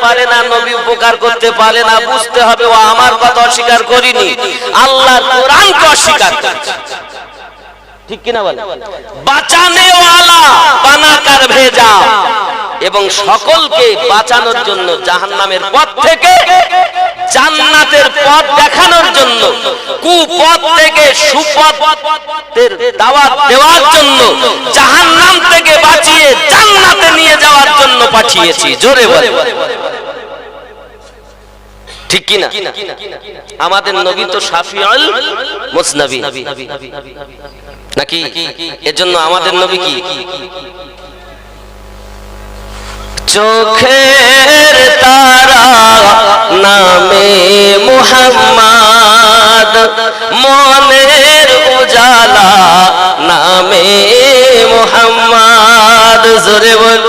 পারে না, নবী উপকার করতে পারে না, বুঝতে হবে ও আমার কথা অস্বীকার করিনি, আল্লাহর কোরআনকে অস্বীকার করছে। ঠিক কিনা বল? বাঁচানে ওয়ালা বানাকার ভেজা, এবং সকলকে বাঁচানোর জন্য জাহান্নামের পথ থেকে জান্নাতের পথ দেখানোর জন্য, কুপথ থেকে সুপথের দাওয়াত দেওয়ার জন্য, জাহান্নাম থেকে বাঁচিয়ে জান্নাতে নিয়ে যাওয়ার জন্য পাঠিয়েছি। জোরে বলে ঠিক কিনা? আমাদের নবী তো শাফিউল মুজনবী নাকি? এজন্য আমাদের নবী কি? চোখের তারা নামে মুহাম্মদ, মনের উজালা নামে মুহাম্মদ। জোরে বল।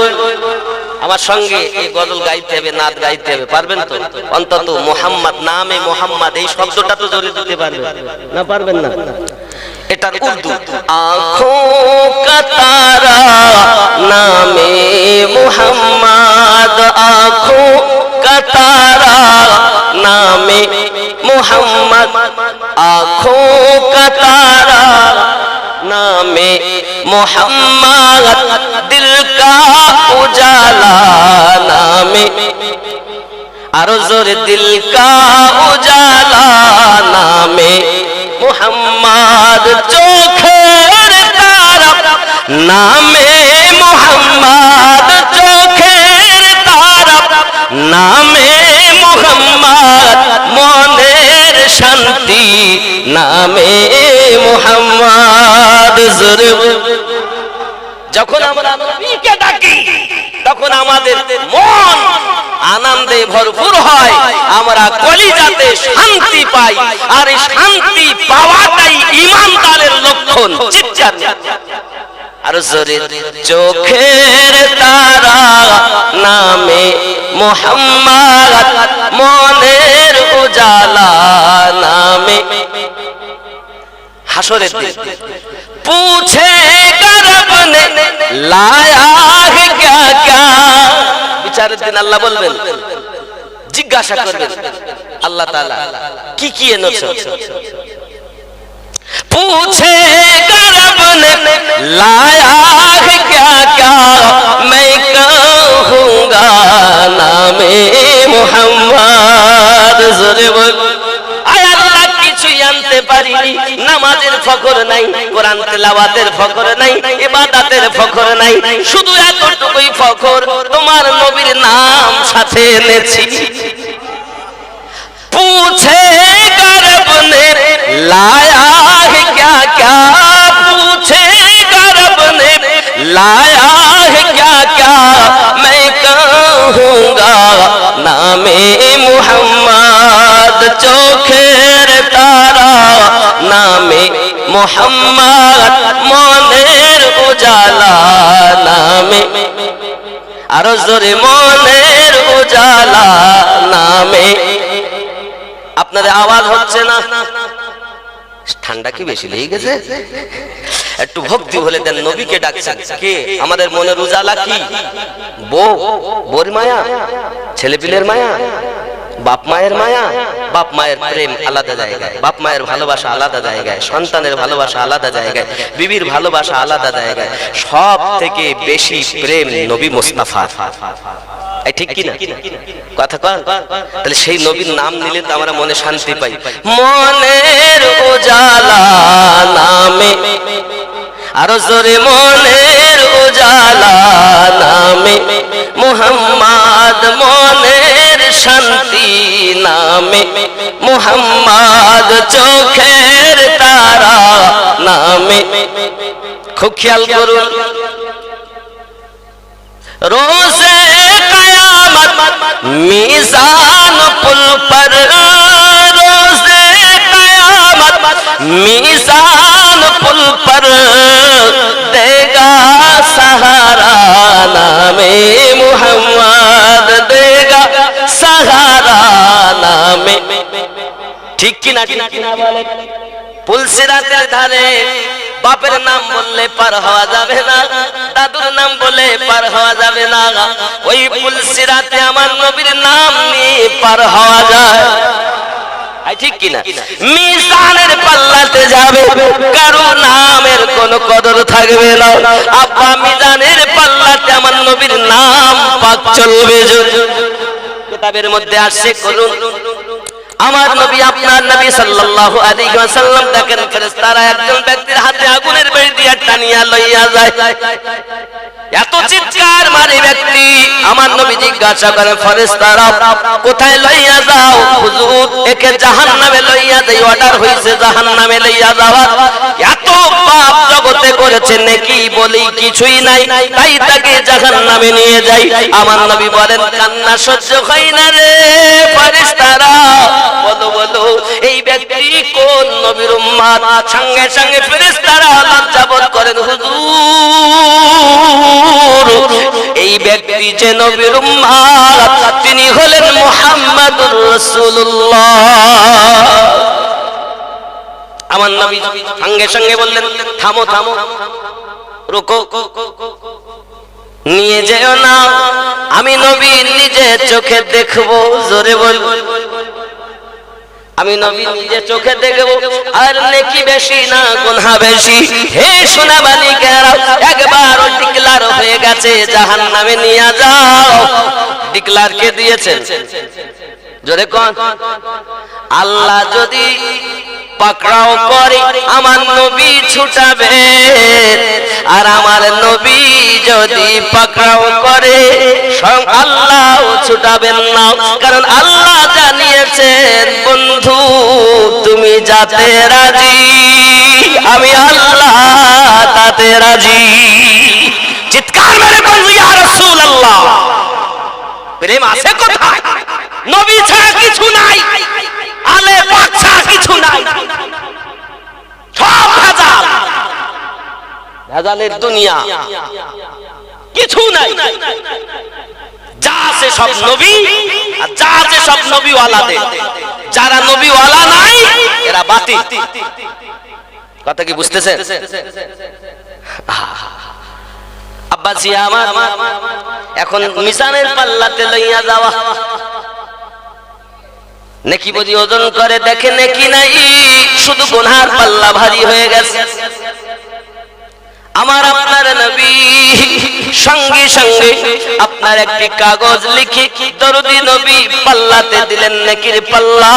আমার সঙ্গে এই গজল গাইতে হবে, নাত গাইতে হবে, পারবেন তো? অন্তত মুহাম্মদ নামে মুহাম্মদ এই শব্দটা তো জোরে দিতে পারবেন না? পারবেন না? এটার উর্দু আঁখোं का तारा नामे मुहम्मद, आँखों का तारा नामे मुहम्मद, आँखों का तारा नामे मुहम्मद, दिल का उजाला नामे, आरो जोर दिल का उजाला नामे मुहम्मद, चोखेर तारा नामे मुहम्मद, चोखेर तारा नामे मुहम्मद, মনের শান্তি নামে মুহাম্মদ। যখন আমরা নবীকে ডাকি তখন আমাদের মন আনন্দে ভরপুর হয়, আমরা কলিজাতে শান্তি পাই, আর এই শান্তি পাওয়াটাই ঈমানদারের লক্ষণ। চিৎকার আর জোরে, চোখের তারা নামে মুহাম্মদ, মনের উজালা নামে। হাসরের দিন पूछेगा रब ने लाया है क्या क्या, বিচারের দিন আল্লাহ বলবেন, জিজ্ঞাসা করবেন আল্লাহ তাআলা কি কি এনেছো। पूछेगा रब ने लाया है क्या क्या, मैं कहूँगा नामे मुहम्मद। जोरे बोल। आय अल्लाह কিছুই আনতে পারিনি, নামাজের ফখর নাই, কোরআন তেলাওয়াতের ফখর নাই, ইবাদতের ফখর নাই, শুধু এতটুকুই ফখর, তোমার নবীর নাম সাথে এনেছি। पूछेगा रब ने लाया है क्या क्या, पूछेगा रब ने लाया है क्या क्या, मैं कहूँगा नामे मुहम्मद, चोखेर तारा नामे मुहम्मद, মনের উজালা নামে, আরো জোরে মনের উজালা নামে। আপনাদের আওয়াজ হচ্ছে না? ঠান্ডা কি বেশি লেগে গেছে? একটু ভক্তি বলে দেন, নবীকে ডাকছেন কে? আমাদের মনের উজালা কি? বোর মায়া, ছেলেপিলের মায়া, বাপ মায়ের মায়া। বাপ মায়ের প্রেম আলাদা জায়গায়, বাপ মায়ের ভালোবাসা আলাদা জায়গায়, সন্তানের ভালোবাসা আলাদা জায়গায়, বিবির ভালোবাসা আলাদা জায়গায়, সব থেকে বেশি প্রেম নবী মুস্তাফা। ঠিক কি না কথা কন? তাহলে সেই নবীর নাম নিলে তো আমরা মনে শান্তি পাই। মনের উজালা নামে, আরো জোরে মনের উজালা নামে মুহাম্মদ, মনের শান্তি নামে মুহাম্মদ, চোখের তারা নামে। খুব খেয়াল করুন, रोज़े क़यामत मीज़ान पुल पर, रोज़े क़यामत मीज़ान पुल पर, देगा सहारा नामे मुहम्मद, देगा सहारा नामे। ठीक की ना? पुल सिरातेर धारे বাপের নাম বললে পার হওয়া যাবে না, দাদুর নাম বলে পার হওয়া যাবে না, ওই পুল সিরাতে আমার নবীর নাম নিয়ে পার হওয়া যায়। ঠিক কিনা? মিজানের পাল্লাতে যাবে, কারো নামের কোনো কদর থাকবে না। আব্বা মিজানের পাল্লাতে আমার নবীর নাম পাক চলবে। কিতাবের মধ্যে আসছে, করুন আমার নবী আপনার নবী সাল্লাল্লাহু আলাইহি ওয়াসাল্লাম দেখেন ফেরেশতারা একজন ব্যক্তির হাতে আগুনের বেড়ি দিয়ে টানিয়া লইয়া যায়। এত চিৎকার মারে ব্যক্তি, আমার নবী জিজ্ঞাসা করেন ফেরেশতারা কোথায় লইয়া যাও? হুজুর একে জাহান্নামে লইয়া যাই, অর্ডার হইছে জাহান্নামে লইয়া যাওয়া। এত পাপ জগতে করেছে, নেকি বলি কিছুই নাই, তাই তাকে জাহান্নামে নিয়ে যাই। আমার নবী বলেন কান্না সহ্য হয় না রে ফেরেশতারা, বলো বলো এই ব্যক্তি কোন নবীর উম্মত? সঙ্গে সঙ্গে ফেরেশতারা লজ্জাবোধ করেন, হুজুর এই ব্যক্তি যে নবীর উম্মত তিনি হলেন মুহাম্মাদুর রাসূলুল্লাহ। আমার নবী সঙ্গে সঙ্গে বললেন থামো থামো, রুকো, নিয়ে যেও না, আমি নবী নিজে চোখে দেখবো। জোরে বল, আমি নবী নিজে চোখে দেখব। আর নেকি বেশি না গুনাহ বেশি। হে সোনা মালিকেরা, একবার ডিক্লার হয়ে গেছে জাহান্নামে নিয়ে যাও। ডিক্লার কে দিয়েছেন? জোরে কোন? আল্লাহ যদি পাকড়াও করে আমার নবী ছুটাবে, আর আমার নবী যদি পাকড়াও করে স্বয়ং আল্লাহ ছুটাবেন না। কারণ আল্লাহ জানিয়েছেন বন্ধু তুমি যাতে রাজি, আমি আল্লাহ তাতে রাজি। চিৎকার মেরে বলবি ইয়া রাসূলুল্লাহ, প্রেম আছে কোথায়? নবী ছাড়া কিছু নাই, আলে পাক ছাড়া কিছু নাই, সব ভেজাল, ভেজালের দুনিয়া, কিছু নাই। যা আছে সব নবী, আর যা আছে সব নবীওয়ালাদের। যারা নবীওয়ালা নাই এরা বাতিল। কথা কি বুঝতেছেন? আব্বাজি আমার, এখন মিজানের পাল্লাতে লইয়া যাওয়া, নেকি বুঝি ওজন করে দেখে নেকি নাই, শুধু গুনার পাল্লা ভারী হয়ে গেছে। আমার আপনার নবী সঙ্গে সঙ্গে আপনার একটি কাগজ লিখে দরদি নবী পাল্লাতে দিলেন, নেকির পাল্লা।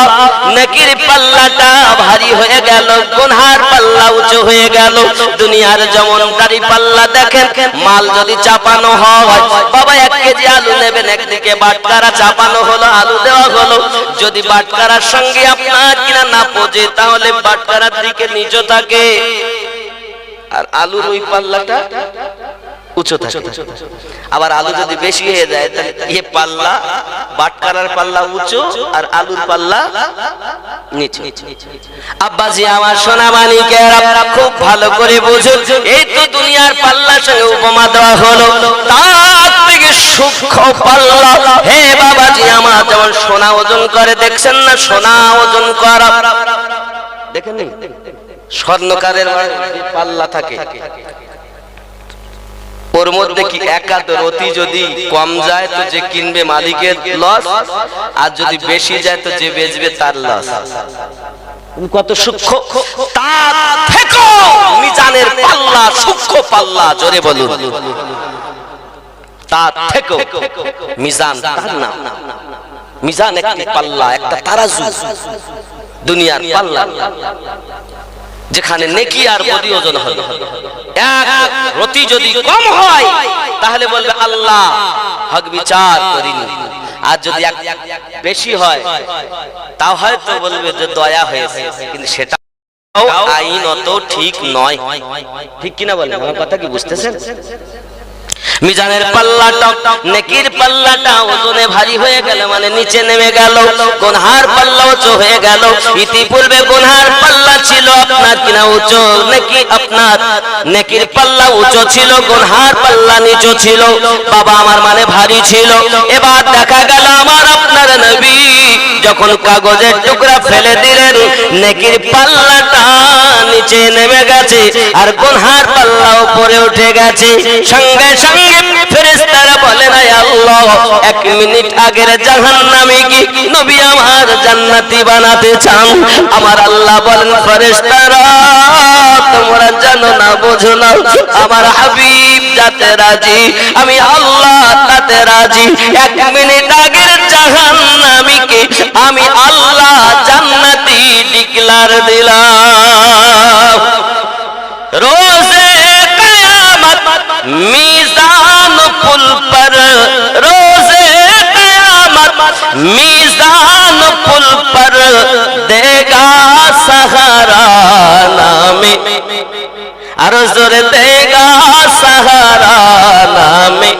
নেকির পাল্লাটা ভারী হয়ে গেল, গুনার পাল্লা উঁচু হয়ে গেল। দুনিয়ার যেমন দাড়ি পাল্লা দেখেন, মাল যদি চাপানো হয়, বাবা 1 কেজি আলু নেবেন, একদিকে বাটকারা চাপানো হলো, আলু দেওয়া হলো। যদি বাটকারার সঙ্গে আপনার কিনা না পচে, তাহলে বাটকারার দিকে নিচে থাকে, আর আলুর ওই পাল্লাটা উঁচু থাকে। আবার আলু যদি বেশি হয়ে যায়, তাহলে এই পাল্লা, বাটকারার পাল্লা উঁচু আর আলুর পাল্লা নিচু। আব্বাজি আমার সোনা মানিকেরা খুব ভালো করে বুঝুন, এই তো দুনিয়ার পাল্লার সঙ্গে উপমা দেওয়া হলো, তার থেকে সূক্ষ্ম পাল্লা। হে বাবাজি আমার, যেমন সোনা ওজন করে, দেখছেন না সোনা ওজন করা, দেখেন স্বর্ণকারের পাল্লা থাকে, ওর মধ্যে কি একাদ রতি যদি কম যায় তো যে কিনবে মালিকের লস, আর যদি বেশি যায় তো যে বেচবে তার লস। কত সূক্ষ্ম, তার থেকেও মিজানের পাল্লা সূক্ষ্ম পাল্লা। জোরে বলুন, তার থেকেও মিজান, তার নাম মিজান, একটি পাল্লা, একটা তারাজু, দুনিয়ার পাল্লা, যেখানে নেকি আর বদি ওজন হবে। এক রতি যদি কম হয় তাহলে বলবে আল্লাহ হক বিচার করিনি, আর যদি বেশি হয় তাও হয়তো বলবে যে দয়া হয়েছে, কিন্তু সেটা আইনত ঠিক নয়। ঠিক কিনা বলেন? আমার কথা কি বুঝতেছেন? মিজানের পাল্লাটা, নেকির পাল্লাটা ওজনে ভারী হয়ে গেল, মানে নিচে নেমে গেল। গুনহার পাল্লা উঁচু হয়ে গেল। ইতিপূর্বে গুনহার পাল্লা ছিল আপনার কিনা উঁচু, নেকি আপনার নেকির পাল্লা উঁচু ছিল, গুনহার পাল্লা নিচু ছিল। বাবা আমার মানে ভারী ছিল। এবার দেখা গেল আমার আপনার নবী যখন কাগজের টুকরা ফেলে দিলেন, নেকির পাল্লাটা নিচে নেমে গেছে আর গুনহার পাল্লা উপরে উঠে গেছে। সঙ্গে সঙ্গে ফেরেশতারা বলেন আয় আল্লাহ, 1 মিনিট আগের জাহান্নামী কি নবী আমার জান্নাতি বানাতে চান? আমার আল্লাহ বলেন ফেরেশতারা তোমরা জানো না বোঝো না, আমার হাবিব যাতে রাজি আমি আল্লাহ তাতে রাজি। 1 মিনিট আগের জাহান্নামীকে আমি আল্লাহ জান্নাতি ডিক্লার দিলাম। रोज़े क़यामत मीज़ान पुल पर, रोज़े क़यामत मीज़ान पुल पर देगा सहारा नामे, अर्ज़ देगा सहारा नामे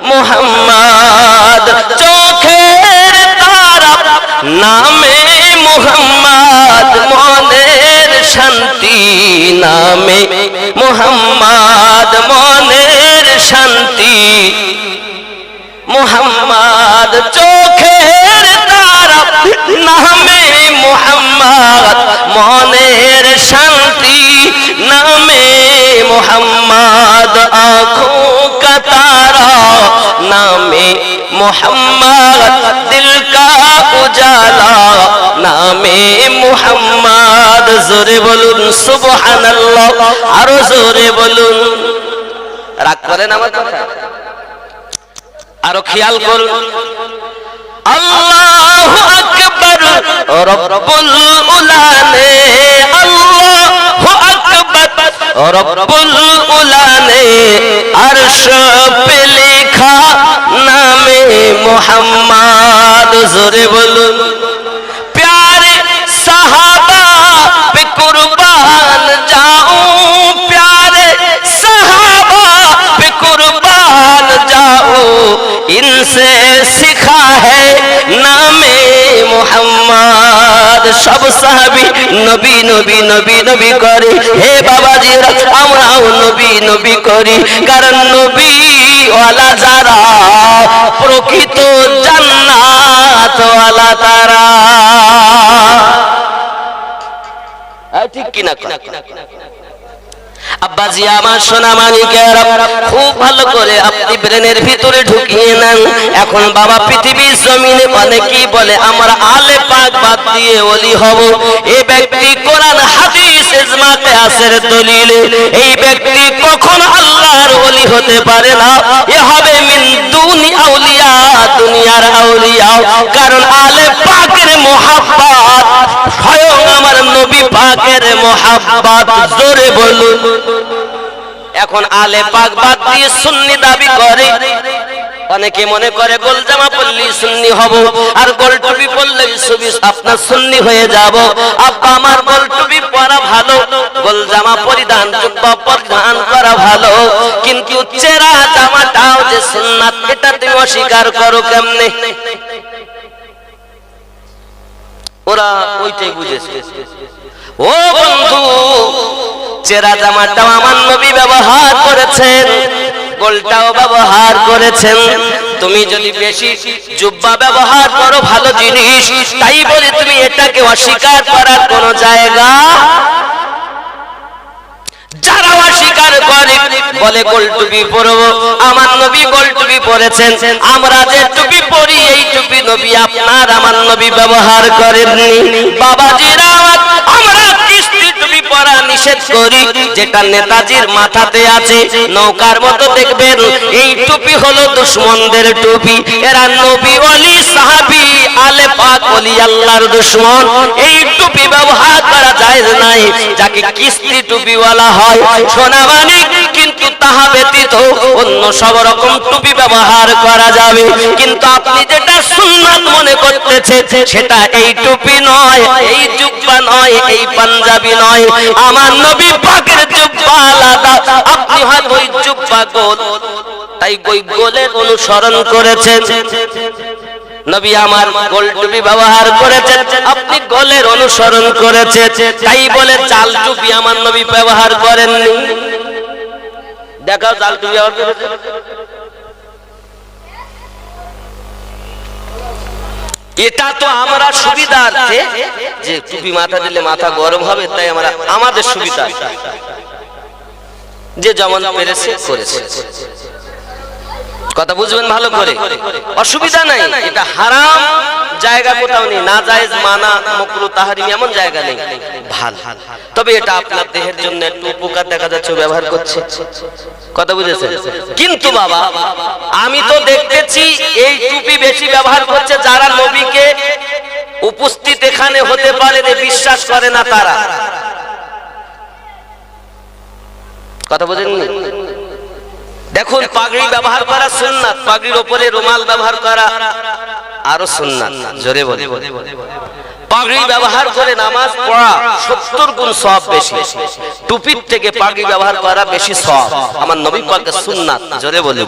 मुहम्मद। चोखेर तारा नामे मुहम्मद, মনের শান্তি নামে মুহাম্মদ, মনের শান্তি মুহাম্মদ। চোখের তারা নামে মুহাম্মদ, মনের শান্তি নামে মুহাম্মদ। आँखों का तारा नामे मुहम्मद, दिल का उजाला नामे मुहम्मद। जोरे बोलुन सुबहानाल्लाह, आरो जोरे बोलुन। রাগ করেন আমার কথা, আরো খেয়াল করুন। আল্লাহু আকবার রব্বুল উলানে, আল্লাহু আকবার রব্বুল উলানে, আরশ पे लिखा नामे मुहम्मद। जोरे बोलुन। प्यारे सहाबा पे कुर्बान जाऊं, प्यारे सहाबा पे कुर्बान जाऊं, इनसे सीखा है नामे मुहम्मद। सब साहाबी नबी नबी नबी नबी करे, हे बाबाजीरा আমরাও নবী নবী করি, কারণ নবী ওয়ালা যারা প্রকৃত জান্নাত ওয়ালা তারা। ঠিক কিনা? আব্বাজি আমার সোনা মানিকেরা, খুব ভালো করে আপনি ব্রেনের ভিতরে ঢুকিয়ে নেন। এখন বাবা পৃথিবীর জমিনে অনেকেই বলে আমরা আলে পাক বাদ দিয়ে ওলি হব। এই ব্যক্তি কোরআন হাদিস ইজমা কিয়াসের দলিলে এই ব্যক্তি কখনো আল্লাহর ওলি হতে পারে না। এ হবে মিন দুনি আউলিয়া, দুনিয়ার আউলিয়া। কারণ আলে পাকের মুহাব্বত স্বয়ং আমার নবী পাকের মুহাব্বত। জোরে বলুন। এখন আলে পাক বাদ দিয়ে সুন্নি দাবি করে। অনেকে মনে করে গোল জামা পরলে সুন্নি হব, আর গোল টুপি পরলে আপনার সুন্নি হয়ে যাব। আব্বা আমার গোল টুপি পরা ভালো, গোল জামা পরিধান পরিধান করা ভালো, কিন্তু চেরা জামাটাও যে সুন্নাত এটা তুমি অস্বীকার করো কেমনে? ওরা ওইটাই বুঝেছে। ও বন্ধু, চেরা জামাটাও আমার নবী ব্যবহার করেছেন, গোলটাও ব্যবহার করেছেন। তুমি যদি বেশি জুব্বা ব্যবহার করো ভালো জিনিস, তাই বলে তুমি এটাকে অস্বীকার করার কোন জায়গা। যারা অস্বীকার করে বলে গোল টুপি পরবো, আমার নবী গোল টুপি পরেছেন, আমরা যে টুপি পরি এই টুপি নবী আপনার আমার নবী ব্যবহার করেননি। বাবাজিরা আমরা কিস্তি টুপি পরা নিষেধ করি, যেটা নেতাজির মাথাতে আছে নৌকার মতো দেখবেন, এই টুপি হলো দুশমনদের টুপি। এরা নবী ওলি সাহাবী আলে পাক ওলি আল্লাহর দুশমন। এই টুপি ব্যবহার করা জায়েজ নাই। যাকে কিস্তি টুপি বলা হয় সোনা মানিক, কিন্তু তাহা ব্যতীত অন্য সব রকম টুপি ব্যবহার করা যাবে। কিন্তু আপনি যেটা সুন্নাত মনে করতেছেন সেটা এই টুপি নয়, এই জুব্বা নয়, এই পাঞ্জাবি নয়। আমার নবী পাকের জুব্বা আলাদা, আপনি হয়তো ওই জুব্বা গোল, তাই ওই গোলের অনুসরণ করেছেন। নবী আমার গোল টুপি ব্যবহার করেছেন, আপনি গোলের অনুসরণ করেছেন, তাই বলে চাল টুপি আমার নবী ব্যবহার করেননি। দেখাও চাল টুপি ব্যবহার করেছে। এটা তো আমরা সুবিধার্থে, যে টুপি মাথা দিলে মাথা গরম হবে, তাই আমরা আমাদের সুবিধা, যে যেমন পেরেছে করেছে। কথা বুঝবেন ভালো করে, অসুবিধা নাই। এটা হারাম জায়গা কোথাও নেই, নাজায়েজ মানা মাকরুহ তাহরিম এমন জায়গা নেই, ভালো। তবে এটা আপনার দেহের জন্য একটু উপকার দেখা যাচ্ছে, ব্যবহার করছে। কথা বুঝেছেন? কিন্তু বাবা, আমি তো দেখতেছি এই টুপি বেশি ব্যবহার করছে যারা নবীকে উপস্থিত এখানে হতে পারে বিশ্বাস করে না তারা। কথা বুঝেননি? দেখুন, পাগড়ি ব্যবহার করা সুন্নাত, পাগড়ির উপরে রুমাল ব্যবহার করা আরো সুন্নাত। জোরে বলে, পাগড়ি ব্যবহার করে নামাজ পড়া 70 গুণ সওয়াব বেশি, টুপির থেকে পাগড়ি ব্যবহার করা বেশি সওয়াব। আমার নবী পাকের সুন্নাত। জোরে বলে,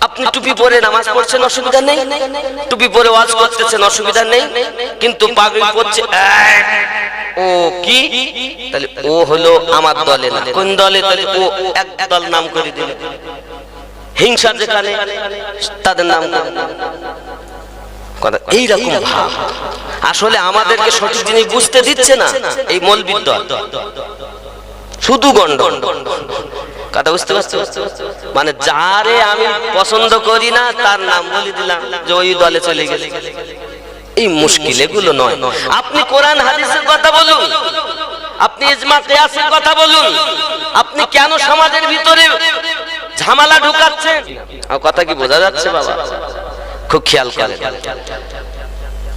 আপনি টুপি পরে নামাজ পড়ছেন, অসুবিধা নেই। টুপি পরে ওয়াজ করতেছেন, অসুবিধা নেই। কিন্তু পাগড়ি পরছে, ও কি, তাহলে ও হলো আমার দলে না। কোন দলে? তাহলে ও এক দল নাম করে দিল, হিংসা যেখানে তাদের নাম করে। কথা এইরকম ভাব। আসলে আমাদেরকে সঠিক জিনিস বুঝতে দিচ্ছে না এই মৌলবীর দল, শুধু গন্ডগোল। কথা বুঝতে পারছো? মানে যারে আমি পছন্দ করি না তার নাম বলে দিলাম যে ওই দলে চলে গেছে। এই মুশকিল, এগুলো নয়। আপনি কোরআন হাদিসের কথা বলুন, আপনি ইজমা কিয়াসের কথা বলুন। আপনি কেন সমাজের ভিতরে ঝামেলা ঢুকাচ্ছেন? কথা কি বোঝা যাচ্ছে বাবা? খুব খেয়াল করেন।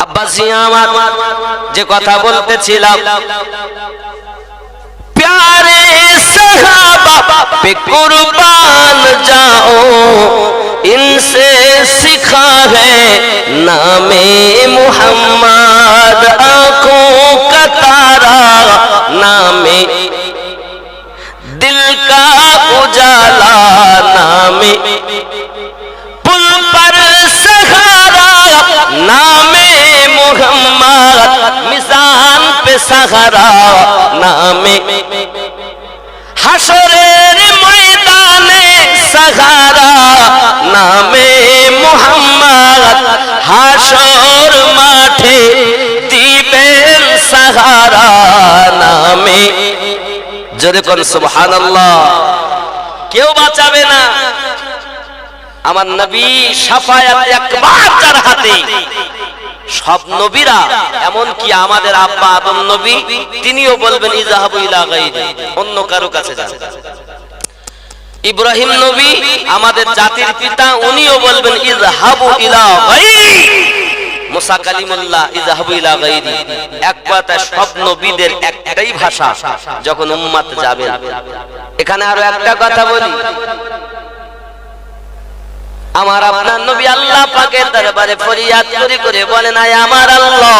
আব্বাসি আমার যে কথা বলতেছিলাম, प्यारे सहाबा पे कुर्बान जाओ, इनसे सीखा है नामे मुहम्मद, आंखों का तारा नामे दिल का उजाला, नामे पुल पर सहारा नामे मुहम्मद, मिजान पे सहारा नामे, হাসরের ময়দানে সাহারা নামে মুহাম্মদ, হাসর মাঠে দিবেন সাহারা নামে। জোরে কোন সুবহানাল্লাহ। কেউ বাঁচাবে না। আমার নবী শাফায়াত একবার যার হাতে, সব নবীরা, এমন কি আমাদের আব্বা আদম নবী, তিনিও বলবেন ইযহাবু ইলা গায়রি, অন্য কারো কাছে যান। ইব্রাহিম নবী আমাদের জাতির পিতা, উনিও বলবেন ইযহাবু ইলা গায়রি। মুসা কালিমুল্লাহ ইযহাবু ইলা গায়রি। এক কথায় সব নবীদের একটাই ভাষা যখন উম্মত যাবেন। এখানে আরো একটা কথা বলি, আমার আপনার নবী আল্লাহ পাকের দরবারে ফরিয়াদ করে বলেন, আয় আমার আল্লাহ,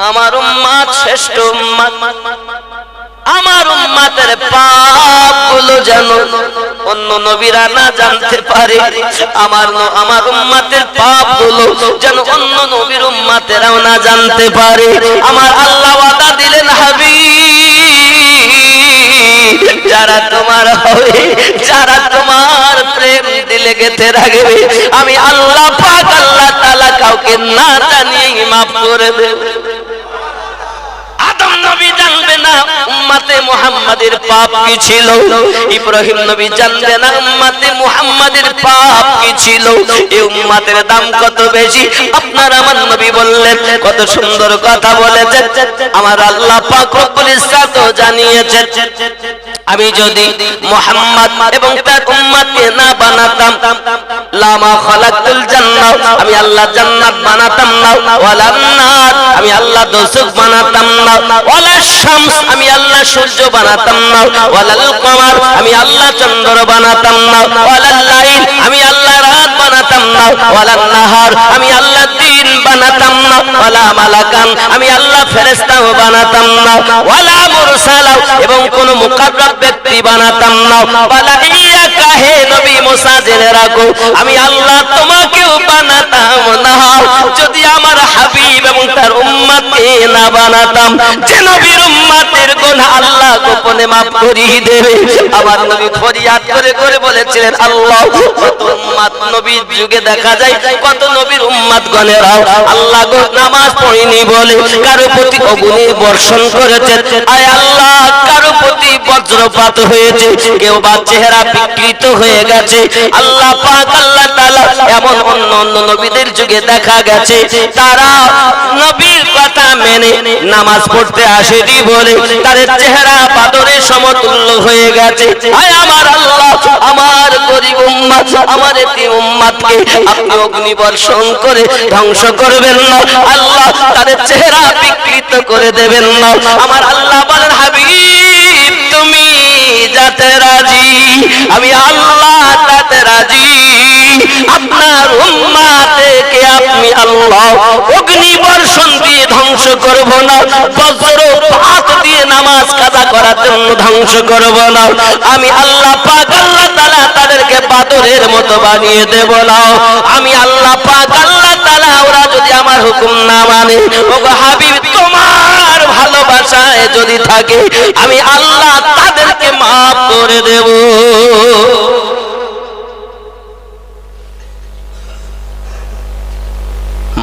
আমার উম্মত শ্রেষ্ঠ উম্মত, আমার উম্মতের পাপগুলো যেন অন্য নবীরা না জানতে পারে, আমার উম্মতের পাপগুলো যেন অন্য নবীর উম্মতেরাও না জানতে পারে। আমার আল্লাহ ওয়াদা দিলেন, হাবিব, যারা তোমার হবে, যারা তোমার প্রেম দিলে গেঁথে রাখবে, আমি আল্লাহ পাক আল্লাহ তাআলা কাউকে না জানিয়ে মাফ করে দেব। আদম নবী জানবে না উম্মতে মুহাম্মাদের পাপ কি ছিল, ইব্রাহিম নবী জানবে না উম্মতে মুহাম্মাদের পাপ কি ছিল। এই উম্মতের দাম কত বেশি আপনার আমার নবী বললেন। কত সুন্দর কথা বলেছেন। আমার আল্লাহ পাক রব্বুল ইজ্জত জানিয়েছেন, আমি যদি মুহাম্মদ এবং তার উম্মতকে না বানাতাম, লামা খালাকতুল জান্নাহ, আমি আল্লাহ জান্নাত বানাতাম না, ওয়ালা নার, আমি আল্লাহ দোজখ বানাতাম না, ওয়ালা শামস, আমি আল্লাহ সূর্য বানাতাম না, ওয়ালাল কমার, আমি আল্লাহ চন্দ্র বানাতাম না, ওয়ালাল লাইল, আমি আল্লাহ রাত বানাতাম না, ওয়ালান নাহার, আমি আল্লাহ দিন বানাতাম না, ওয়ালা মালাকান, আমি আল্লাহ ফেরেশতাও বানাতাম না, ওয়ালা মুরসালা, এবং কোন মুকাররব ব্যক্তি বানাতাম না, ওয়ালা ইয়াকা, হে নবী মুসা জেনে রাখো আমি আল্লাহ তোমাকেও বানাতাম না যদি আমার হাবিব এবং তার উম্মতকে না বানাতাম। যে নবীর উম্মতের গুনাহ আল্লাহ গোপনে মাফ করিয়ে দেবে। আমার নবী ফরিয়াদ করে করে বলেছিলেন, আল্লাহ কত উম্মত নবীর যুগে দেখা যায়, কত নবীর উম্মত গণেরাও আল্লাহ গো নামাজ পড়েনি বলে কারো প্রতি অগ্নি বর্ষণ করেছে, আয় আল্লাহ কারো প্রতি বজ্রপাত হয়েছে, কেউ বা চেহারা বিকৃত হয়ে গেছে। আল্লাহ পাক আল্লাহ তাআলা এমন অন্য অন্য নবীদের যুগে দেখা গেছে তারা নবীর কথা মেনে নামাজ পড়তে আসেনি বলে তাদের চেহারা বাদরের সমতুল্য হয়ে গেছে। আয় আমার আল্লাহ আমার গরিব উম্মত, আমার এতিম উম্মতকে আপনি অগ্নি বর্ষণ করে ধ্বংস করবেন না, আল্লাহ তাদের চেহারা বিকৃত করে দেবেন না। আমার আল্লাহ বলেন, হাবিব তুমি যাতে রাজি আমি আল্লাহ তাতে রাজি, আপনার উম্মতকে আপনি আল্লাহ অগ্নি বর্ষণ দিয়ে ধ্বংস করব না, বজ্রপাত দিয়ে নামাজ কাজা করার জন্য ধ্বংস করব না, আমি আল্লাহ পাক আল্লাহ তাআলা তাদেরকে বাদরের মতো বানিয়ে দেব না। আমি আল্লাহ পাক আল্লাহ তাআলা ওরা যদি আমার হুকুম না মানে, ওগো হাবিব তোমার ভালোবাসায় যদি থাকে আমি আল্লাহ তাদেরকে মাফ করে দেব।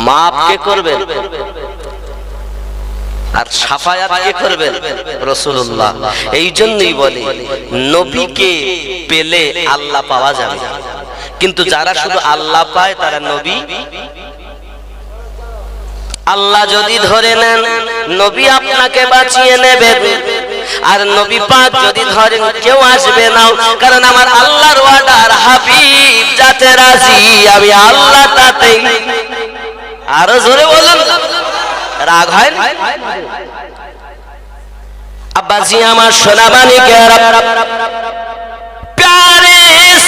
মাফ কে করবেন আর শাফায়াত কে করবেন? রাসূলুল্লাহ। এই জন্যই বলে নবীকে পেলে আল্লাহ পাওয়া যাবে, কিন্তু যারা শুধু আল্লাহ পায় তারা নবী আল্লাহ যদি ধরে নেন নবী আপনাকে বাঁচিয়ে নেবেন, আর নবী পাক যদি ধরেন কেউ আসবে না, কারণ আমার আল্লাহর ওয়াদার হাবিব যাতে রাজি আমি আল্লাহ তাতেই। আরো জোরে বলুন, রাগ হয় না? আব্বাজি আমার সোনা মানিকেরা, प्यारे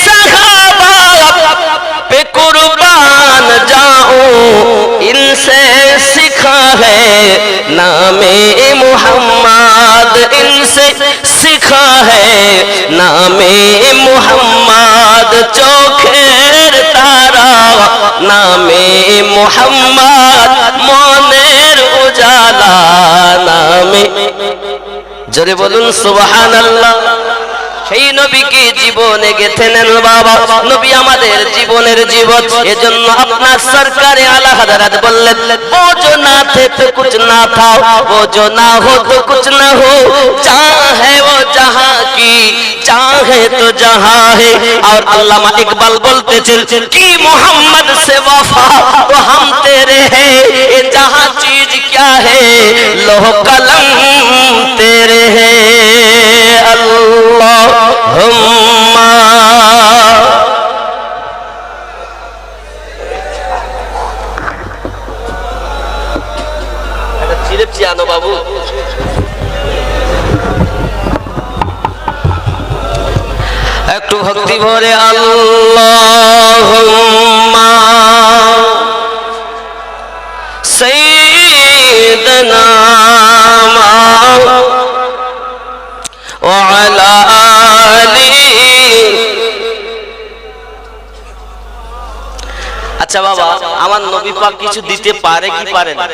सहाबा पे कुर्बान जाऊं, इनसे सीखा है नामे मुहम्मद, इनसे सीखा है नामे मुहम्मद, चोखेर तारा नामे मुहम्मद, मोनेर उजाला नामे। জোরে বলুন সুবহানাল্লাহ। সেই নবীকে জীবনে গেঁথে নেন বাবা, নবী আমাদের জীবনের জীবন। এজন্য আপনার সরকারে আলা হযরত বললেন, ও जो ना थे तो कुछ ना था, वो जो ना हो तो कुछ ना हो, चाहे वो जहां की चाहे तो जहां है। और अल्लामा इकबाल बोलते चल कि मोहम्मद से वफा तो हम तेरे हैं, ये जहां चीज क्या है लोह कलम तेरे हैं। अल्लाहुम्मा চিরেপ চিয়ানো বাবু, একটু ভক্তি ভরে আল্লাহুম্মা সাইয়্যিদানা ওয়া আলা আলি। আচ্ছা বাবা, আমার নবী পাক কিছু দিতে পারে কি পারে না?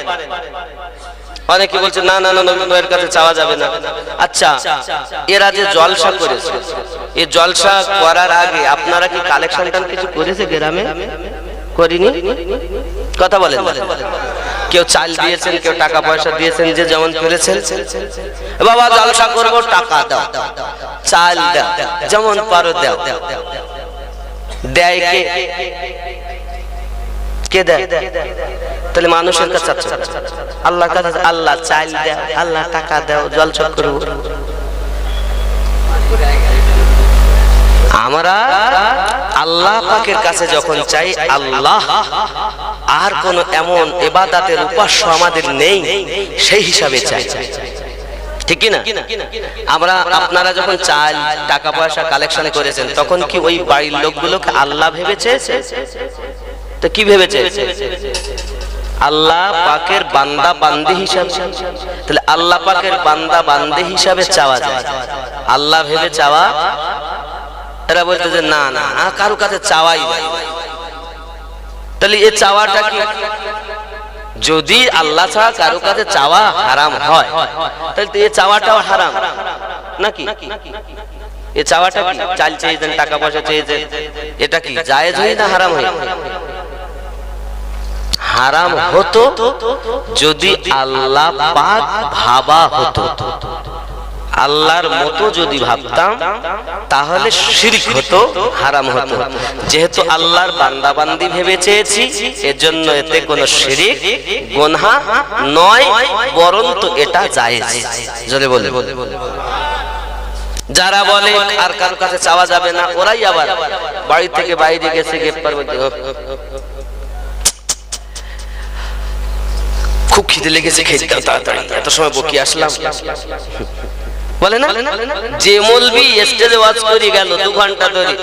অনেকে বলছে না না না নবীর কাছে চাওয়া যাবে না। আচ্ছা, এরা যে জলসা করেছে, এই জলসা করার আগে আপনারা কি কালেকশন কিছু করেছে গ্রামে? করিনি? কথা বলেন। কেউ চাল দিয়েছেন, কেউ টাকা পয়সা দিয়েছেন, যে যেমন করেছেন। বাবা জলসা করবো, টাকা দাও, চাল দাও, যেমন পারো দাও। দেয় কে? কে দেয়? তাহলে মানুষের কাছে আল্লাহ কাছে, আল্লাহ চাল দাও, আল্লাহ টাকা দাও, জলসা করবো। আমরা আল্লাহ পাকের কাছে যখন চাই, আল্লাহ আর কোন এমন ইবাদতের উপাস্য আমাদের নেই সেই হিসাবে চাই, ঠিক কি না? আমরা আপনারা যখন চাল টাকা পয়সা কালেকশন করেছেন তখন কি ওই বাড়ির লোকগুলোকে আল্লাহ ভেবেছে? তো কি ভেবেছে? আল্লাহ পাকের বান্দা বান্দি হিসাবে, তাহলে আল্লাহ পাকের বান্দা বান্দি হিসাবে চাওয়া যায়, আল্লাহ ভেবে চাওয়া। এরা বলতে যে না না কারো কাছে চাওয়াই যায়। তাহলে এই চাওয়াটা কি? যদি আল্লাহ ছাড়া কারো কাছে চাওয়া হারাম হয়, তাহলে তো এই চাওয়াটাও হারাম নাকি? এই চাওয়াটা কি? চাল চেয়েছেন, টাকা পয়সা চেয়েছেন, এটা কি জায়েজ হয় না হারাম হয়? হারাম হতো যদি আল্লাহ পাক ভাবা হতো। আল্লাহর মতো যদি ভাবতাম তাহলে শিরক হতো, হারাম হতো। যেহেতু আল্লাহর বান্দা বান্দি ভেবে চেয়েছি, এজন্য এতে কোনো শিরক গুনাহ নয়, বরঞ্চ এটা জায়েজ। জোরে বলে। যারা বলে আর কারো কাছে চাওয়া যাবে না, ওরাই আবার বাড়ি থেকে বাইরে গেছে, খুব খিদে লেগেছে, খেতে দাও তাড়াতাড়ি, এত সময় বকি আসলাম বলে না। যে মৌলবি স্টেজে ওয়াজ করে গেল 2 ঘন্টা ধরে,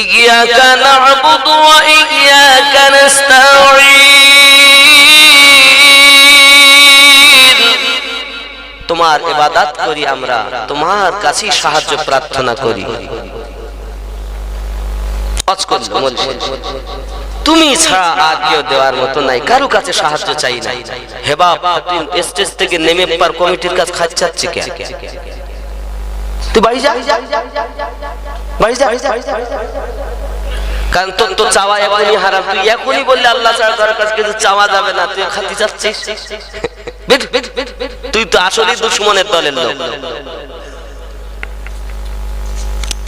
ইয়্যাকা না'বুদু ওয়া ইয়্যাকা নাস্তাঈন, তোমার ইবাদত করি আমরা, তোমার কাছেই সাহায্য প্রার্থনা করি। ওয়াজ করল মৌলবি, তুমি ছাড়া আর কেউ দেওয়ার মতো নাই, কারো কাছে সাহায্য চাই না। হেবা স্টেজ থেকে নেমে পার কমিটির কাছে খাচ্ছাচ্ছে কেন? তুই বাড়ি যা, বাড়ি যা, কারণ তোর তো চাওয়া এখনই হারাম। তুই এখনই বললে আল্লাহ ছাড়া কারো কাছে কিছু চাওয়া যাবে না, তুই খাতি যাচ্ছিস। তুই তো আসলেই দুশমনের দলের লোক।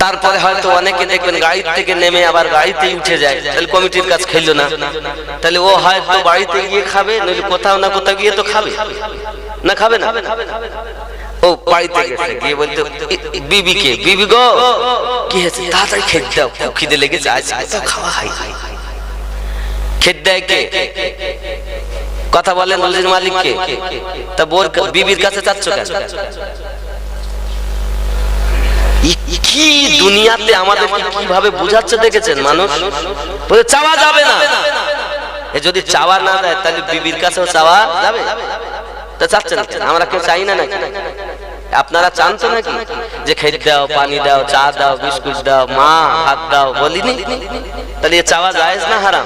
তারপরে হয়তো অনেকে দেখবেন গাড়ি থেকে নেমে আবার গাড়িতেই উঠে যায়, তাহলে কমিটির কাজ খেললো না, তাহলে ও হয়তো বাড়িতে গিয়ে খাবে, নইলে কোথাও না কোথাও গিয়ে তো খাবে না, খাবে না। ও বাড়িতে গেছে, গিয়ে বলতো বিবিকে, বিবি গো কি হয়েছে, তাড়াতাড়ি খেতে দাও, খুব খিদে লেগেছে, আজ কোথাও খাওয়া খাই। খেতে দেয় কে? কথা বলেন মসজিদ মালিককে। তা বোর বিবির কাছে চাচ্ছ কেন? কি দুনিয়াতে আমাদের কিভাবে বুঝাচ্ছে দেখেছেন মানুষ? বলে চাওয়া যাবে না। যদি চাওয়া না যায় তাহলে বিবির কাছেও চাওয়া যাবে? তা চাচ্ছেন আমরা কেউ চাই না নাকি? আপনারা চান তো নাকি যে খেতে দাও, পানি দাও, চা দাও, বিস্কুট দাও, মা ভাত দাও, বলিনি? তাহলে চাওয়া জায়েজ না হারাম?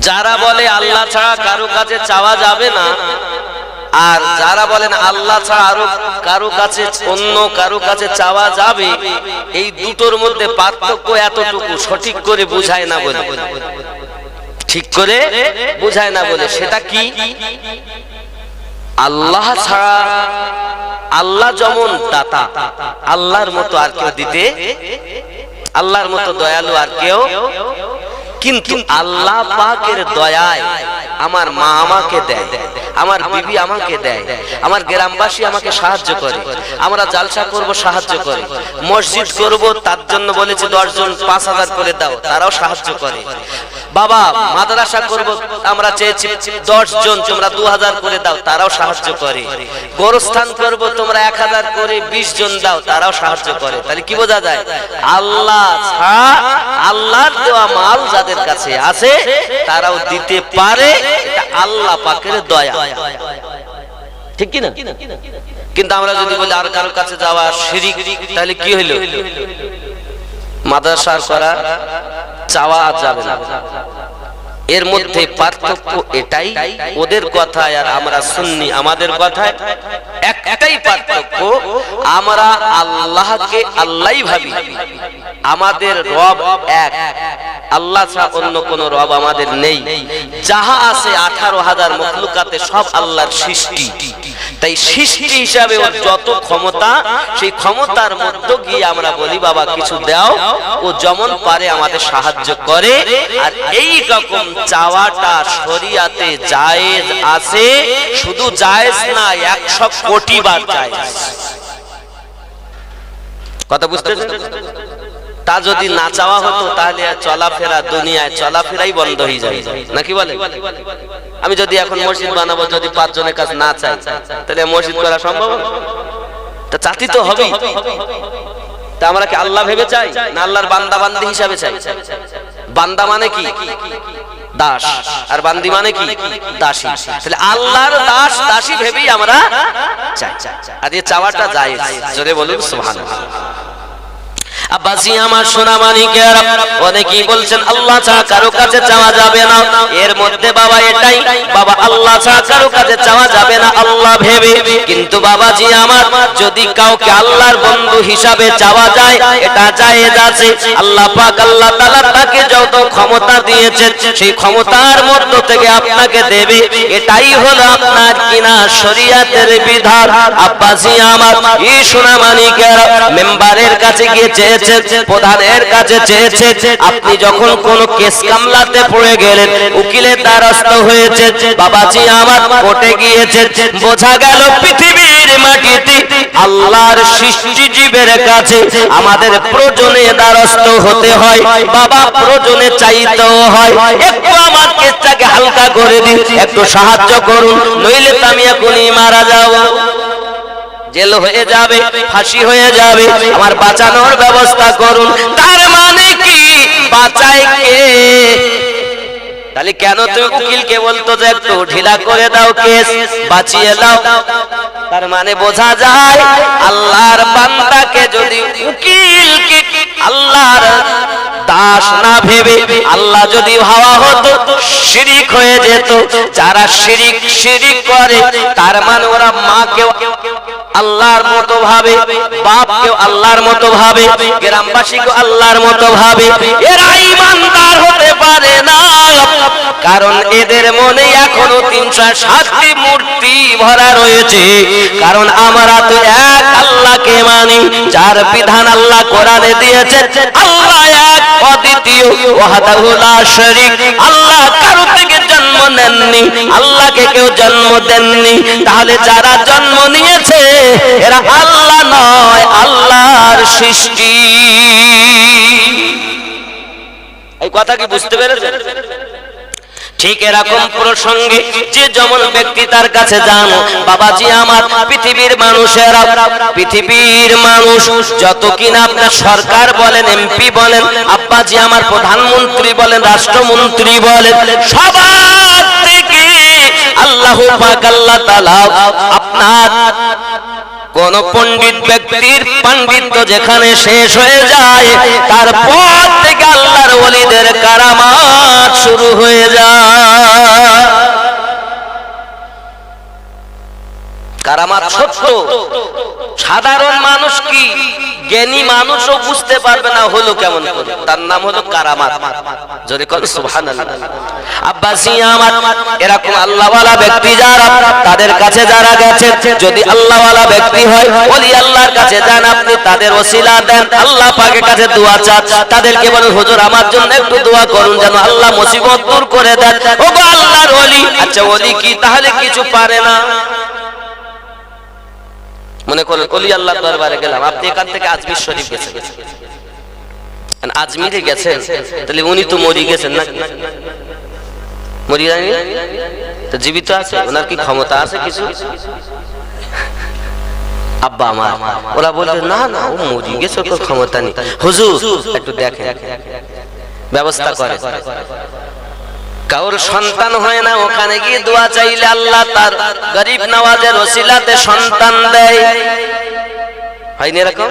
যারা বলে আল্লাহ ছাড়া কারো কাছে চাওয়া যাবে না, আর যারা বলেন আল্লাহ ছাড়া আরো কারো কাছে, অন্য কারো কাছে চাওয়া যাবে, এই দুটোর মধ্যে পার্থক্য এতটুকু, সঠিক করে বুঝায় না বলে, ঠিক করে বুঝায় না বলে। সেটা কি? আল্লাহ ছাড়া, আল্লাহ যেমন দাতা, আল্লাহর মতো আর কেউ দিতে, আল্লাহর মতো দয়ালু আর কেউ, কিন্তু আল্লাহ পাকের দয়ায় আমার মা আমাকে দেয়, আমার বিবি আমাকে দেয়, আমার গ্রামবাসী আমাকে সাহায্য করে, আমরা জালসা করব সাহায্য করে, মসজিদ করব তার জন্য বলেছে 10 জন 5000 করে দাও, তারাও সাহায্য করে। বাবা মাদ্রাসা করব আমরা চেয়েছি 10 জন, তোমরা 2000 করে দাও, তারাও সাহায্য করে। গোরস্থান করব তোমরা 1000 করে 20 জন দাও, তারাও সাহায্য করে। তাহলে কি বোঝা যায়? আল্লাহ ছাড়া, আল্লাহর দেওয়া মাল যাদের কাছে আছে তারাও দিতে পারে, এটা আল্লাহ পাকের দয়া, ঠিক কি না? কিন্তু আমরা যদি বলি আর কারোর কাছে যাওয়া শিরক, তাহলে কি হইল? মাদ্রাসা করা চাওয়া যাবে না। এর মধ্যে পার্থক্য এটাই, ওদের কথায় আর আমরা সুন্নি আমাদের কথায় একটাই পার্থক্য, আমরা আল্লাহকে আল্লাহই ভাবি, আমাদের রব এক, আল্লাহ ছাড়া অন্য কোন রব আমাদের নেই। যাহা আছে 18,000 মখলুকাতে সব আল্লাহর সৃষ্টি, তাই সৃষ্টি হিসাবে ওর যত ক্ষমতা, সেই ক্ষমতার মধ্যে গিয়ে আমরা বলি বাবা কিছু দাও, ও যেমন পারে আমাদের সাহায্য করে। আর এই রকম চাওয়াটা শরিয়াতে জায়েজ আছে, শুধু জায়েজ না 100 কোটি বার জায়েজ। কথা বুঝতেছেন? তা যদি না চাওয়া হতো তাহলে চলাফেরা, দুনিয়ায় চলাফেরাই বন্ধ হয়ে যাবে, নাকি বলে? আমি যদি এখন মসজিদ বানাবো, যদি 5 জনের কাছে না চাই, তাহলে মসজিদ করা সম্ভব? তা চাতি তো হবে। তা আমরা কি আল্লাহ ভেবে চাই না আল্লাহর বান্দা বান্দি হিসাবে চাই? বান্দা মানে কি? দাস, আর বান্দি মানে কি? দাসী। তাহলে আল্লাহর দাস দাসী ভেবেই আমরা চাই, আর এই চাওয়াটা জায়েজ। জোরে বলুন সুবহানাল্লাহ। আব্বাসি আমার সোনা মানিকেরা, অনেকেই বলছেন আল্লাহ ছাড়া কারো কাছে চাওয়া যাবে না। এর মধ্যে বাবা এটাই, বাবা আল্লাহ ছাড়া কারো কাছে চাওয়া যাবে না আল্লাহ ভেবে। কিন্তু বাবাজি আমার, যদি কাউকে আল্লাহর বন্ধু হিসাবে চাওয়া যায়, এটা জায়েজ আছে। আল্লাহ পাক আল্লাহ তাআলা তাকে যত ক্ষমতা দিয়েছেন, সেই ক্ষমতার মধ্য থেকে আপনাকে দেবে। এটাই হলো আপনার কিনা শরীয়তের বিধান। আব্বাসি আমার, এই সোনা মানিকেরা, মেম্বারের কাছে গিয়েছে, প্রধানের কাছে চেয়েছে, আপনি যখন কোন কেস কামলাতে পড়ে গেলেন, উকিলের দ্বারস্থ হয়েছে, বাবাজি আমার কোর্টে গিয়েছে, বোঝা গেল পৃথিবীর মাটিতে আল্লাহর সৃষ্টি জীবের কাছে আমাদের প্রয়োজনে দ্বারস্থ হতে হয়। বাবা প্রয়োজনে চাইতেও হয়, একটু আমার কেসটাকে হালকা করে দিন, একটু সাহায্য করুন, নইলে তো আমি এখনই মারা যাব, জেল হয়ে যাবে, ফাঁসি হয়ে যাবে, আমার বাঁচানোর ব্যবস্থা করুন। তার মানে কি? বাঁচায় কে? তাহলে কেন তুমি উকিলকে বলতো যে একটু ঢিলা করে দাও, কেস বাঁচিয়ে দাও? তার মানে বোঝা যায় আল্লাহর বান্দাকে যদি উকিলকে আল্লাহর দাস না ভেবে আল্লাহ যদি ভাবা হতো, শিরিক হয়ে যেত। যারা শিরিক করে, তার মানে ওরা মাকেও আল্লাহর মতো ভাবে, বাপকেও আল্লাহর মতো ভাবে, গ্রামবাসীকেও আল্লাহর মতো ভাবে। এরা ঈমানদার হতে পারে না, কারণ এদের মনে এখনো 307টি মূর্তি ভরা রয়েছে। কারণ আমরা তো এক আল্লাহকে মানি, যার বিধান আল্লাহ কোরআনে দিয়েছেন। আল্লাহ এক, অদ্বিতীয়, ওয়াহদাহু লা শারীক। আল্লাহ কারো থেকে জন্ম নেননি, আল্লাহকে কেউ জন্ম দেননি। তাহলে যারা জন্ম নিয়েছে, এরা আল্লাহ নয়, আল্লাহর সৃষ্টি। এই কথা কি বুঝতে পেরেছেন? ঠিক এরকম প্রসঙ্গে যে যেমন ব্যক্তি তার কাছে যান, বাবাজি আমার, পৃথিবীর মানুষেরা, পৃথিবীর মানুষ যত কিনা আপনার সরকার বলেন, এমপি বলেন, আব্বাজি আমার, প্রধানমন্ত্রী বলেন, রাষ্ট্রমন্ত্রী বলেন, সবার থেকে আল্লাহ পাক আল্লাহ তাআলা আপনার কোন পণ্ডিত ব্যক্তির পাণ্ডিত্য যেখানে শেষ হয়ে যায়, তারপর থেকে আল্লাহর ওলিদের কারামাত শুরু হয়ে যায়। কারামাত সত্য, সাধারণ মানুষ কি, জ্ঞানী মানুষও বুঝতে পারবে না হলো কেমন করে। তার নাম হলো কারামাত। জোরে কোন সুবহানাল্লাহ। আব্বাসি আমার, এরকম আল্লাহওয়ালা ব্যক্তি যারা, তাদের কাছে যারা গেছে, যদি আল্লাহওয়ালা ব্যক্তি হয়, ওলি আল্লাহর কাছে যান, আপনি তাদের ওসিলা দেন, আল্লাহ পাকের কাছে দোয়া চান, তাদেরকে বলেন হুজুর আমার জন্য একটু দোয়া করুন যেন আল্লাহ মুসিবত দূর করে দেন। ওগো আল্লাহর ওলি। আচ্ছা ওলি কি তাহলে কিছু পারে না? মনে করেন ওলি আল্লাহর দরবারে গেলাম, আপনি এখান থেকে আজমির শরীফ গেছেন, আজমিরে গেছেন, তাহলে উনি তো মরি গেছেন না, মরি যায়নি তো, জীবিত আছে, ওনার কি ক্ষমতা আছে কিছু? আব্বা আমার, ওরা বলছে না না, ও মরি গেছে, ওর ক্ষমতা নেই। হুজুর একটু দেখেন, ব্যবস্থা করে। কারোর সন্তান হয় না, ওখানে গিয়ে দোয়া চাইলে আল্লাহ তার গরিব নওয়াজের ওসিলাতে সন্তান দেয়। হয়নি এরকম?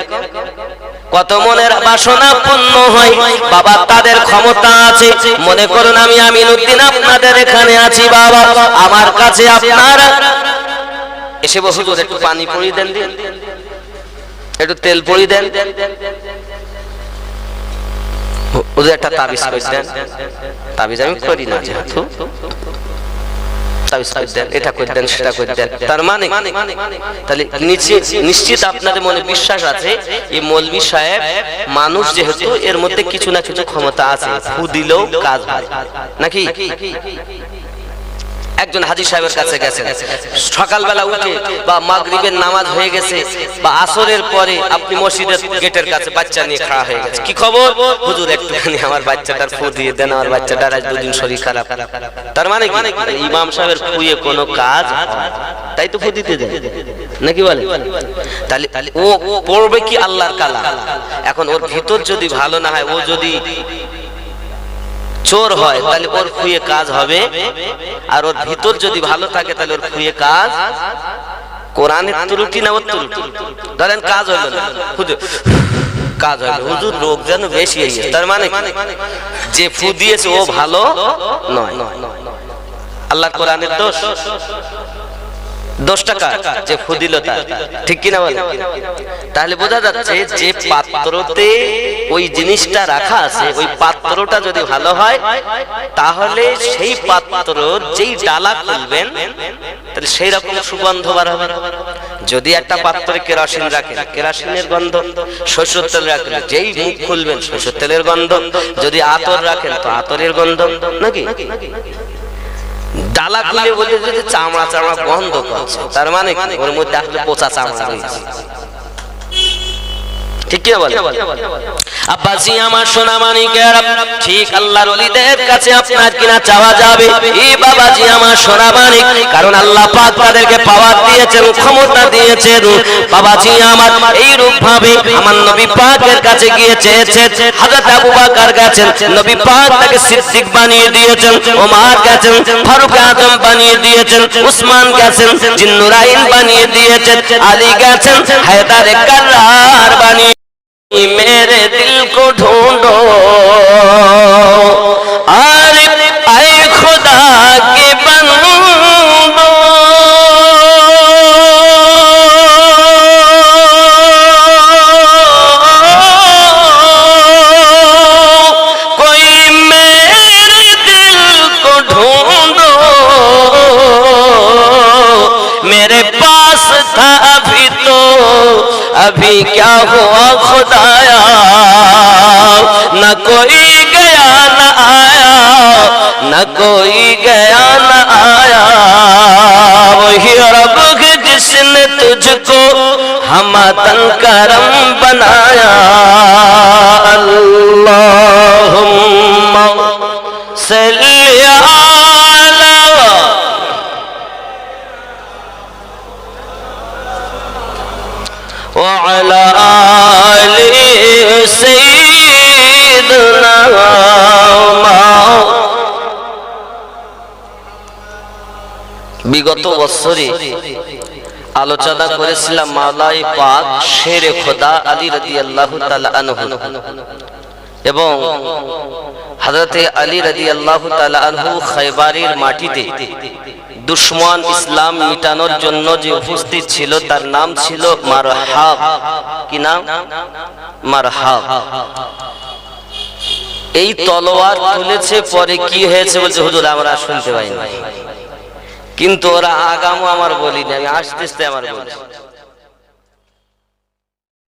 কত মনের বাসনা পূর্ণ হয়। বাবা তাদের ক্ষমতা আছে। মনে করুন আমি আমিনউদ্দিন আপনাদের এখানে আছি, বাবা আমার কাছে আপনারা এসে বসে, একটু পানি পড়ি দেন, একটু তেল পড়ি দেন, ওদের একটা তাবিজ করে দেন। তাবিজ আমি করি না, যেহেতু তাবিজ করে দেন, এটা করে দেন, সেটা করে দেন। তার মানে তাহলে নিশ্চিত আপনাদের মনে বিশ্বাস আছে এই মৌলভী সাহেব মানুষ, যেহেতু এর মধ্যে কিছু না কিছু ক্ষমতা আছে, ফু দিলেও কাজ হয় নাকি? একজন হাজী সাহেবের কাছে গেছেন, সকালবেলা উঠে বা মাগরিবের নামাজ হয়ে গেছে বা আসরের পরে আপনি মসজিদের গেটের কাছে বাচ্চা নিয়ে খাড়া হয়ে গেছে, কি খবর? হুজুর একটুখানি আমার বাচ্চাটার ফু দিয়ে দেন, আমার বাচ্চাটার আজ দুদিন শরীর খারাপ। তার মানে ইমাম সাহেবের ফুয়ে কোনো কাজ, তাই তো ফু দিতে দেন নাকি বলে? তাহলে ও পড়বে কি আল্লাহর কালাম। এখন ওর ভিতর যদি ভালো না হয়, ও যদি চোর হয় তাহলে ওর খুঁয়ে কাজ হবে, আর ওর ভিতর যদি ভালো থাকে তাহলে ওর খুঁয়ে কাজ কোরআনের ত্রুটি না ওর ত্রুটি। ধরেন কাজ হলো না, কাজ হলো, হুজুর রোগ যেন বেশি হয়ে গেছে, তার মানে যে ফু দিয়েছে ও ভালো নয়। আল্লাহ কোরআনের দোষ, দোষটা কার? যে ফু দিল তার, ঠিক কিনা বলে? তাহলে বোঝা যাচ্ছে যে পাত্রতে ওই জিনিসটা রাখা আছে, ওই পাত্রটা যদি ভালো হয় তাহলে সেই পাত্র যেই ডালা খুলবেন তাহলে সেই রকম সুগন্ধ বার হবে। যদি একটা পাত্রে কেরোসিন রাখেন, কেরোসিনের গন্ধ, সরষের তেল রাখেন, যেই মুখ খুলবেন সরষের তেলের গন্ধ, যদি আতর রাখেন তো আতরের গন্ধ, নাকি? ডালা খুলে বলতে যে চামড়া চামড়া গন্ধ করছে, তার মানে ওর মধ্যে আসলে পচা চামড়া রয়েছে, ঠিক কি বলে? আব্বাজি আমার সোনা মানিকের, ঠিক আল্লাহর ওলিদের কাছে আপনার কিনা চাওয়া যাবে, এই বাবাজি আমার সোনা মানিক, কারণ আল্লাহ পাক তাদেরকে পাওয়ার দিয়েছেন, ক্ষমতা দিয়েছেন। বাবাজি আমার এই রূপ ভাবে আমার নবী পাকের কাছে গিয়েছে, হযরত আবু বকর গেছেন, নবী পাক তাকে সিদ্দিক বানিয়ে দিয়েছেন, ওমর গেছেন ফারুক আজম বানিয়ে দিয়েছেন, উসমান গেছেন জিন্নুরাইন বানিয়ে দিয়েছেন, আলী গেছেন হায়দারে কাররার বানিয়ে। मेरे दिल को ढूंढो और आए खुदा के बंदो, कोई मेरे दिल को ढूंढो, मेरे पास था अभी तो अभी क्या हुआ खुदाया, न कोई गया न आया, न कोई गया न आया, वही रब है जिसने तुझको हमदन करम बनाया। अल्लाहुम्मा सल्ली وعلى آل سيدنا বিগত বছরে আলোচনা করেছিলাম মাওলাই পাক শেরে খোদা আলী রাদিয়াল্লাহু তাআলা আনহু এবং হযরতে আলী রাদিয়াল্লাহু তাআলা আনহু খায়বারের মাটিতে দুশমন ইসলাম মিটানোর জন্য যে উপস্থিত ছিল তার নাম ছিল মারহাব। কি নাম? মারহাব। এই তলোয়ার তুলেছে, পরে কি হয়েছে বলছে হুজুর আমরা শুনতে পাইনি, কিন্তু ওরা আগামও আমার বলিনি, আমি আস্তে আস্তে আমার বলছি।